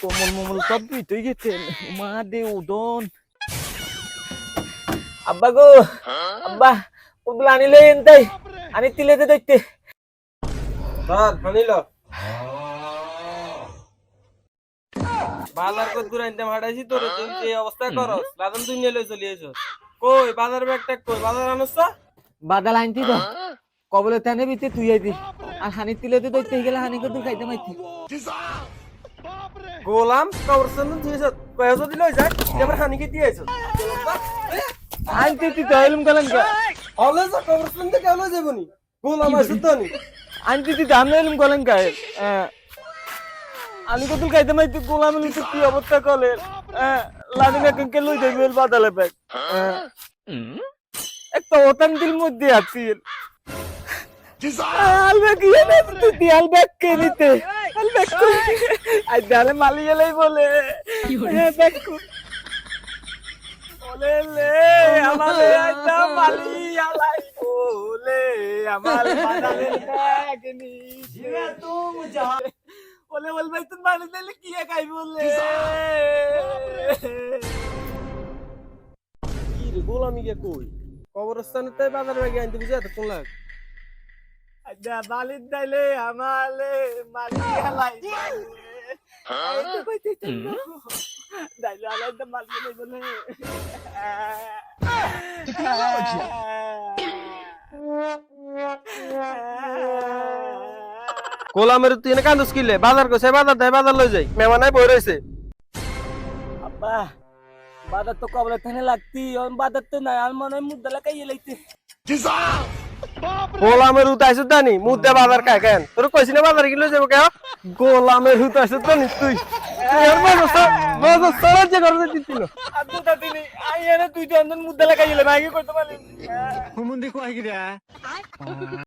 কোমল মোমল সব তুই গেছেন মা দে উদন আব্বা গো আব্বা ওগুলো আনিলে এনতাই আনি তিলেতে দেখতে স্যার আনিল বাজার কত দূর আনতে হাঁটাইছি তোরে তুই যে অবস্থা করস লাদন তুই নিয়ে চলে এসো কই বাজার ব্যাগটা কই বাজার আনছ বাদাল আনতি তো কবলে টানে বিতে তুই আইতি আর হানি তিলেতে দেখতে গেলে হানি কত খাইতে মাইতি গোলাম কবরস্থান দিয়েছ কয়জো দিল যাক এবার হানিকে দিয়েছ আনতি তুই তাইলুম গেলেন কা হলে যা কবরস্থান থেকে কেন যাবনি গোলাম আসুত নি আনতি তুই দাম নাইলুম গেলেন কা আমি কত খাইতে মাইতি গোলাম নি তুই কি অবস্থা করলে লাদিনা কঙ্কে লই দেবেল বাদালে ব্যাগ একটা ওতান দিল মধ্যে আছিল আলবে কি না তুই দিয়াল ব্যাগ কে নিতে আলবে আজ দালে মালি গেলেই বলে ব্যাগ বলে লে আমারে আইতা মালি আলাই বলে আমার বাদালের ব্যাগ নি তুমি যা বলে বল ভাই তুমি মালি দিলে কি খাই বলে কি রে গোলামি কে কই কবরস্থানে তাই বাজার ব্যাগ আনতে বুঝে এত কোন লাগ আচ্ছা বালির দাইলে আমালে মালি হালাই এই তো কইতে দাইলে হালাই তো মালি নাই বলে গোলামের তুই এনে কান্দস কিলে বাজার কইছে বাজার দেয় বাজার লই যাই মেহমানাই বই রইছে আব্বা বাজার তো কবলে থানে লাগতি আর বাজার তো নাই আর মনে হয় মুদ্দা লাগাইয়ে লাইতে গোলামের উতাইছ দানি মুদ্দা বাজার কায় কেন তোর কইছিনা বাজার কি লই যাবো কেন গোলামের উতাইছ দানি তুই এর মজা সরজ যে করে দিছিল আব্বু দাদিনি আই এনে তুই তো মুদ্দা লাগাইলে মাইকে কইতে পারলি হুমুন্দি কয় গিরা